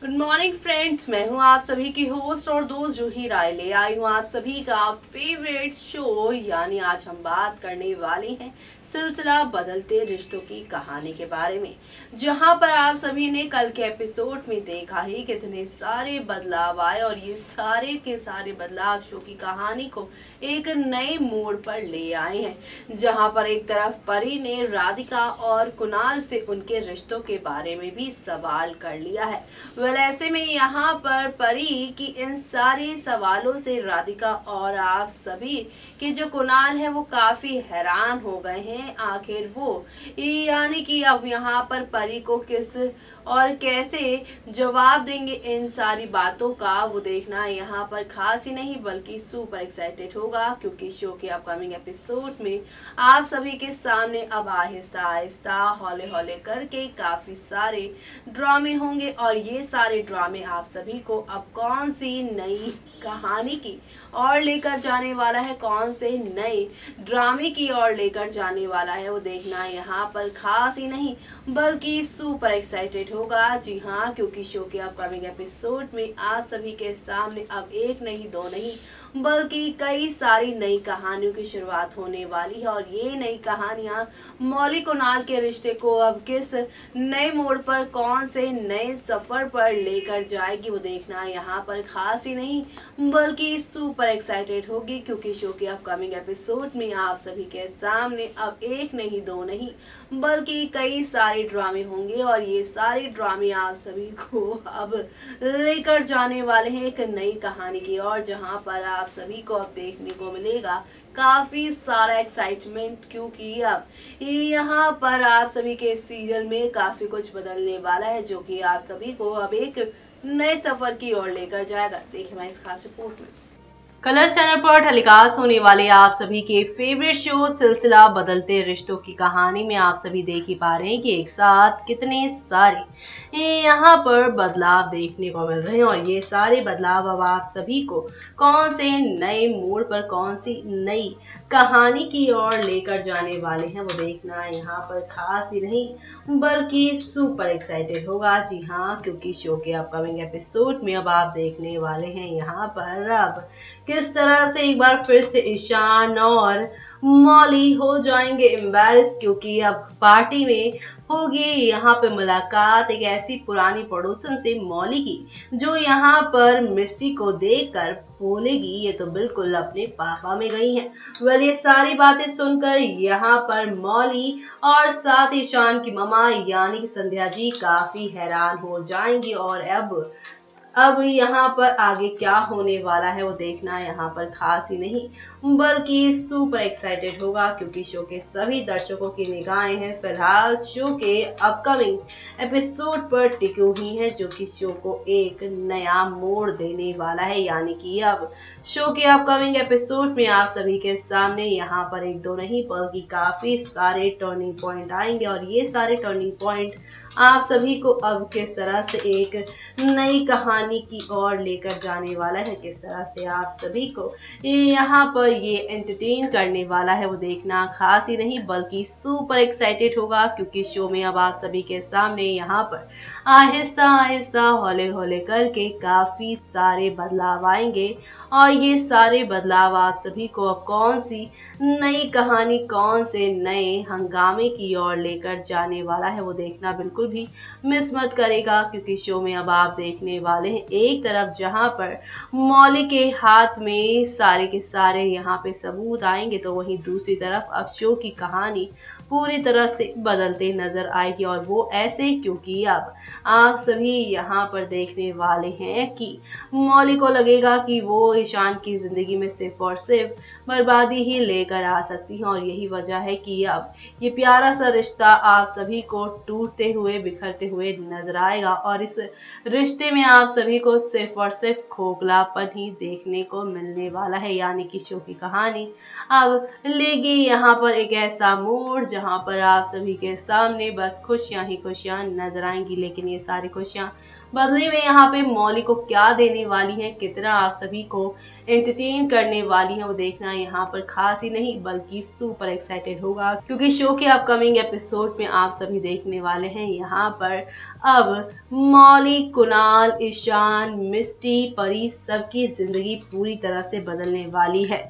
Good morning friends, मैं हूं आप सभी की होस्ट और दोस्त जूही राय। ले आई हूं आप सभी का फेवरेट शो, यानी आज हम बात करने वाले हैं सिलसिला बदलते रिश्तों की कहानी के बारे में। जहां पर आप सभी ने कल के एपिसोड में देखा ही कितने सारे बदलाव आए और ये सारे के सारे बदलाव शो की कहानी को एक नए मोड़ पर ले आए हैं। जहां पर एक तरफ परी ने राधिका और कुणाल से उनके रिश्तों के बारे में भी सवाल कर लिया है। ऐसे में यहाँ पर परी की इन सारे सवालों से राधिका और आप सभी के जो कुणाल है वो काफी हैरान हो गए हैं। आखिर वो यानी कि अब यहाँ पर परी को किस और कैसे जवाब देंगे इन सारी बातों का, वो देखना यहाँ पर खास ही नहीं बल्कि सुपर एक्साइटेड होगा, क्योंकि शो के अपकमिंग एपिसोड में आप सभी के सामने अब आहिस्ता आहिस्ता हौले हौले करके काफी सारे ड्रामे होंगे। और ये सारे ड्रामे आप सभी को अब कौन सी नई कहानी की और लेकर जाने वाला है, कौन से नए ड्रामे की ओर लेकर जाने वाला है, वो देखना यहाँ पर खास ही नहीं बल्कि सुपर एक्साइटेड होगा। जी हाँ, क्योंकि शो के अपकमिंग एपिसोड में आप सभी के सामने अब एक नहीं दो नहीं बल्कि कई सारी नई कहानियों की शुरुआत होने वाली है। और ये नई कहानियां मौली कुणाल के रिश्ते को अब किस नए मोड़ पर, कौन से नए सफर पर लेकर जाएगी, वो देखना यहाँ पर खास ही नहीं बल्कि सुपर एक्साइटेड होगी। क्योंकि शो के अपकमिंग एपिसोड में आप सभी के सामने अब एक नहीं दो नहीं बल्कि कई सारे ड्रामे होंगे और ये सारे ड्रामे आप सभी को अब लेकर जाने वाले हैं एक नई कहानी की ओर, जहां पर आप सभी को अब देखने को मिलेगा काफी सारा एक्साइटमेंट, क्योंकि अब यहाँ पर आप सभी के सीरियल में काफी कुछ बदलने वाला है जो कि आप सभी को अब एक नए सफर की ओर लेकर जाएगा। देखिए मैं इस खास रिपोर्ट में। कलर्स चैनल पर टेलीकास्ट होने वाले आप सभी के फेवरेट शो सिलसिला बदलते रिश्तों की कहानी में आप सभी देख ही पा रहे हैं कि एक साथ कितने सारे यहाँ पर बदलाव देखने को मिल रहे हैं। और ये सारे बदलाव अब आप सभी को कौन से नए मोड़ पर, कौन सी नई कहानी की ओर लेकर जाने वाले हैं, वो देखना यहाँ पर खास ही नहीं बल्कि सुपर एक्साइटेड होगा। जी हाँ, क्योंकि शो के अपकमिंग एपिसोड में अब आप देखने वाले हैं यहाँ पर अब किस तरह से एक बार फिर से ईशान और मौली हो जाएंगे एम्बैरेस, क्योंकि अब पार्टी में होगी यहाँ पे मुलाकात एक ऐसी पुरानी पड़ोसन से मौली की, जो यहाँ पर मिस्टी को देखकर बोलेगी ये तो बिल्कुल अपने पापा में गई हैं। ये सारी बातें सुनकर यहाँ पर मौली और साथ ईशान की मम्मा यानी कि संध्या जी काफी हैरान हो जाएंगी। और अब यहाँ पर आगे क्या होने वाला है, वो देखना यहाँ पर खास ही नहीं बल्कि सुपर एक्साइटेड होगा, क्योंकि शो के सभी दर्शकों की निगाहें हैं फिलहाल शो के अपकमिंग एपिसोड पर टिकी हुई हैं, जो कि शो को एक नया मोड़ देने वाला है। यानी कि अब शो के अपकमिंग एपिसोड में आप सभी के सामने यहाँ पर एक दो नहीं बल्कि काफी सारे टर्निंग पॉइंट आएंगे। और ये सारे टर्निंग पॉइंट आप सभी को अब किस तरह से एक नई कहानी की ओर लेकर जाने वाला है, किस तरह से आप सभी को यहाँ पर ये एंटरटेन करने वाला है, वो देखना खास ही नहीं बल्कि सुपर एक्साइटेड होगा। क्योंकि शो में अब आप सभी के सामने यहाँ पर आहिस्ता आहिस्ता हौले हौले करके काफी सारे बदलाव आएंगे। और ये सारे बदलाव आप सभी को अब कौन सी नई कहानी, कौन से नए हंगामे की ओर लेकर जाने वाला है, वो देखना बिल्कुल भी मिस मत करेगा। क्योंकि शो में अब आप देखने वाले हैं एक तरफ जहां पर मौली के हाथ में सारे के सारे यहाँ पे सबूत आएंगे, तो वहीं दूसरी तरफ अब शो की कहानी पूरी तरह से बदलते नजर आएगी। और वो ऐसे क्योंकि अब आप सभी यहाँ पर देखने वाले हैं कि मौली को लगेगा कि वो ईशान की जिंदगी में सिर्फ और सिर्फ बर्बादी ही लेकर आ सकती हैं। और यही वजह है कि अब ये प्यारा सा रिश्ता आप सभी को टूटते हुए बिखरते हुए नजर आएगा। और इस रिश्ते में आप सभी को सिर्फ और सिर्फ खोखलापन ही देखने को मिलने वाला है। यानी कि शो की कहानी अब लेगी यहाँ पर एक ऐसा मोड़ जहां पर आप सभी के सामने बस खुशियां ही खुशियां नजर आएंगी। लेकिन ये सारी खुशियां बदले में यहाँ पे मौली को क्या देने वाली है, कितना आप सभी को एंटरटेन करने वाली है, वो देखना यहाँ पर खास ही नहीं बल्कि सुपर एक्साइटेड होगा, क्योंकि शो के अपकमिंग एपिसोड में आप सभी देखने वाले हैं यहाँ पर अब मौली, कुणाल, ईशान, मिस्टी, परी सबकी जिंदगी पूरी तरह से बदलने वाली है।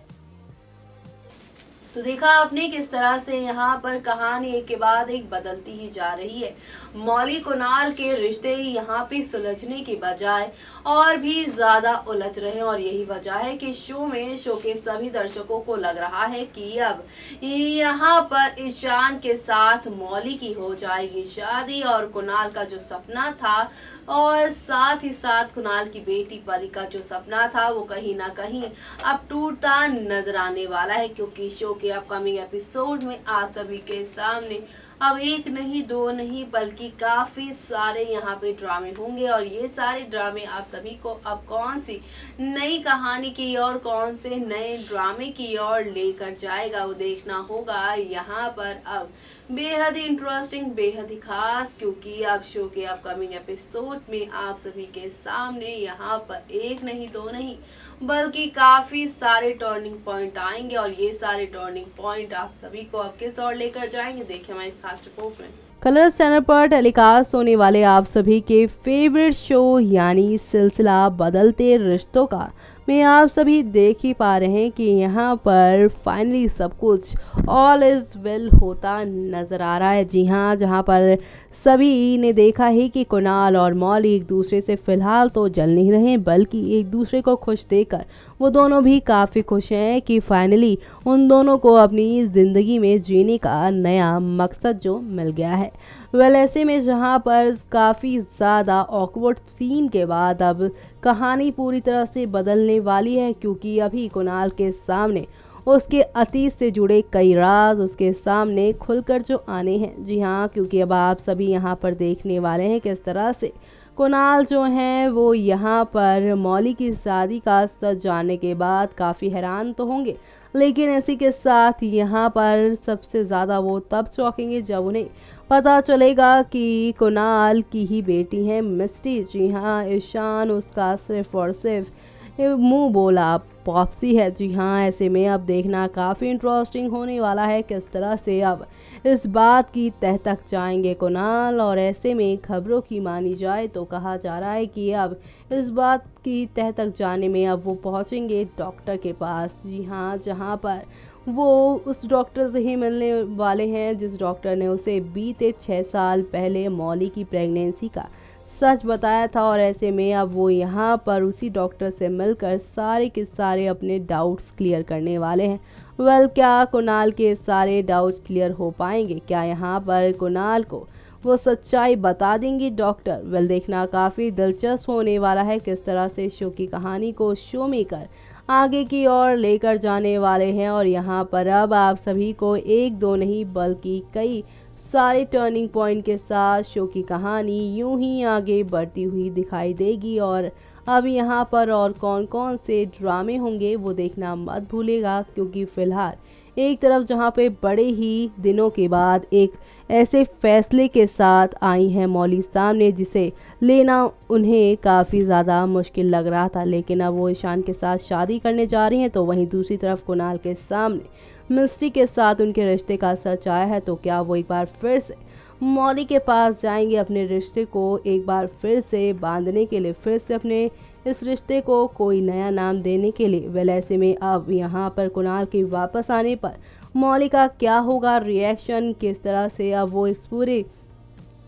तो देखा आपने किस तरह से यहाँ पर कहानी एक के बाद एक बदलती ही जा रही है। मौली कुणाल के रिश्ते यहाँ पे सुलझने के बजाय और भी ज्यादा उलझ रहे हैं, और यही वजह है कि शो के सभी दर्शकों को लग रहा है कि अब यहाँ पर ईशान के साथ मौली की हो जाएगी शादी, और कुणाल का जो सपना था और साथ ही साथ कुणाल की बेटी परी का जो सपना था वो कहीं ना कहीं अब टूटता नजर आने वाला है, क्योंकि शो के अपकमिंग एपिसोड में आप सभी के सामने अब एक नहीं दो नहीं बल्कि काफी सारे यहाँ पे ड्रामे होंगे, और ये सारे ड्रामे आप सभी को अब कौन सी नई कहानी की और कौन से नए ड्रामे की ओर लेकर जाएगा वो देखना होगा यहाँ पर अब बेहद इंटरेस्टिंग, बेहद ही खास, क्योंकि अब शो के अपकमिंग एपिसोड में आप सभी के सामने यहाँ पर एक नहीं दो नहीं बल्कि काफी सारे टर्निंग पॉइंट आएंगे, और ये सारे टर्निंग पॉइंट आप सभी को अब किस ओर लेकर जाएंगे देखिए हमारे इस खास रिपोर्ट में। कलर्स चैनल पर टेलीकास्ट होने वाले आप सभी के फेवरेट शो यानी सिलसिला बदलते रिश्तों का में आप सभी देख ही पा रहे हैं कि यहाँ पर फाइनली सब कुछ ऑल इज वेल होता नजर आ रहा है। जी हाँ, जहाँ पर सभी ने देखा है कि कुणाल और मौली एक दूसरे से फिलहाल तो जल नहीं रहे बल्कि एक दूसरे को खुश देकर वो दोनों भी काफ़ी खुश हैं कि फाइनली उन दोनों को अपनी ज़िंदगी में जीने का नया मकसद जो मिल गया है। वेल ऐसे में जहाँ पर काफ़ी ज़्यादा ऑकवर्ड सीन के बाद अब कहानी पूरी तरह से बदलने वाली है, क्योंकि अभी कुणाल के सामने उसके अतीत से जुड़े कई राज उसके सामने खुलकर जो आने हैं। जी हाँ, क्योंकि अब आप सभी यहाँ पर देखने वाले हैं किस तरह से कुणाल जो हैं वो यहाँ पर मौली की शादी का सच जानने के बाद काफ़ी हैरान तो होंगे, लेकिन इसी के साथ यहाँ पर सबसे ज़्यादा वो तब चौंकेंगे जब उन्हें पता चलेगा कि कुणाल की ही बेटी है मिस्टी। जी हाँ, ईशान उसका सिर्फ और सिर्फ मुंह बोला पॉप्सी है। जी हाँ, ऐसे में अब देखना काफ़ी इंटरेस्टिंग होने वाला है किस तरह से अब इस बात की तह तक जाएंगे कुणाल, और ऐसे में खबरों की मानी जाए तो कहा जा रहा है कि अब इस बात की तह तक जाने में अब वो पहुंचेंगे डॉक्टर के पास। जी हाँ, जहां पर वो उस डॉक्टर से ही मिलने वाले हैं जिस डॉक्टर ने उसे बीते 6 साल पहले मौली की प्रेगनेंसी का सच बताया था, और ऐसे में अब वो यहाँ पर उसी डॉक्टर से मिलकर सारे के सारे अपने डाउट्स क्लियर करने वाले हैं। वेल क्या कुणाल के सारे डाउट्स क्लियर हो पाएंगे? क्या यहाँ पर कुणाल को वो सच्चाई बता देंगे डॉक्टर? वेल देखना काफ़ी दिलचस्प होने वाला है किस तरह से शो की कहानी को शो मेकर आगे की ओर लेकर जाने वाले हैं, और यहाँ पर अब आप सभी को एक दो नहीं बल्कि कई सारे टर्निंग पॉइंट के साथ शो की कहानी यूं ही आगे बढ़ती हुई दिखाई देगी। और अब यहाँ पर और कौन कौन से ड्रामे होंगे वो देखना मत भूलेगा, क्योंकि फ़िलहाल एक तरफ जहाँ पे बड़े ही दिनों के बाद एक ऐसे फैसले के साथ आई हैं मौली सामने जिसे लेना उन्हें काफ़ी ज़्यादा मुश्किल लग रहा था, लेकिन अब वो ईशान के साथ शादी करने जा रही हैं, तो वहीं दूसरी तरफ कुणाल के सामने मिस्टी के साथ उनके रिश्ते का सच आया है। तो क्या वो एक बार फिर से मौली के पास जाएंगे अपने रिश्ते को एक बार फिर से बांधने के लिए, फिर से अपने इस रिश्ते को कोई नया नाम देने के लिए? वेल ऐसे में अब यहाँ पर कुणाल के वापस आने पर मौली का क्या होगा रिएक्शन, किस तरह से अब वो इस पूरी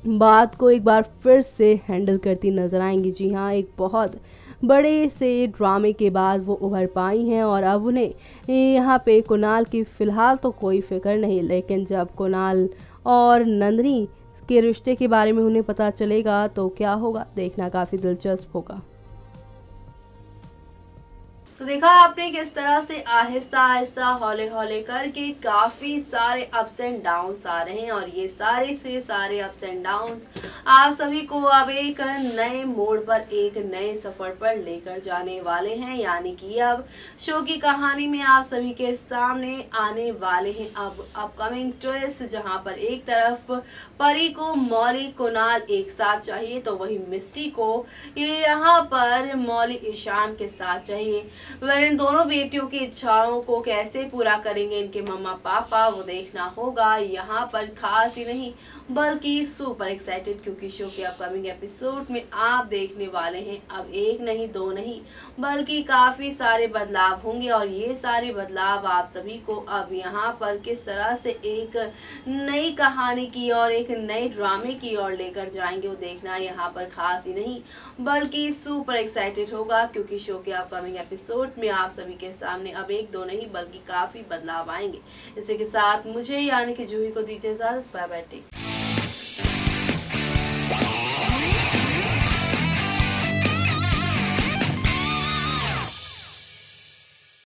बात को एक बार फिर से हैंडल करती नजर आएंगी। जी हाँ, एक बहुत बड़े से ड्रामे के बाद वो उभर पाई हैं, और अब उन्हें यहाँ पे कुणाल की फ़िलहाल तो कोई फिक्र नहीं, लेकिन जब कुणाल और नंदिनी के रिश्ते के बारे में उन्हें पता चलेगा तो क्या होगा देखना काफ़ी दिलचस्प होगा। तो देखा आपने किस तरह से आहिस्ता आहिस्ता हौले हौले करके काफी सारे अप्स एंड डाउन्स आ रहे हैं और ये सारे से सारे अप्स एंड डाउन्स आप सभी को अब एक नए मोड़ पर, एक नए सफर पर लेकर जाने वाले हैं। यानी कि अब शो की कहानी में आप सभी के सामने आने वाले हैं अब अपकमिंग ट्विस्ट, जहां पर एक तरफ परी को मौली कुणाल एक साथ चाहिए तो वही मिस्टी को यहाँ पर मौली ईशान के साथ चाहिए। वह इन दोनों बेटियों की इच्छाओं को कैसे पूरा करेंगे इनके मम्मा पापा, वो देखना होगा। यहाँ पर खास ही नहीं बल्कि सुपर एक्साइटेड, क्योंकि शो के अपकमिंग एपिसोड में आप देखने वाले हैं अब एक नहीं दो नहीं बल्कि काफी सारे बदलाव होंगे और ये सारे बदलाव आप सभी को अब यहाँ पर किस तरह से एक नई कहानी की और एक नए ड्रामे की ओर लेकर जाएंगे, वो देखना यहाँ पर खास ही नहीं बल्कि सुपर एक्साइटेड होगा, क्योंकि शो के अपकमिंग एपिसोड में आप सभी के सामने अब एक दो नहीं बल्कि काफी बदलाव आएंगे। इसी के साथ मुझे यानी कि जूही को दीजिए इजाजत। Bye bye.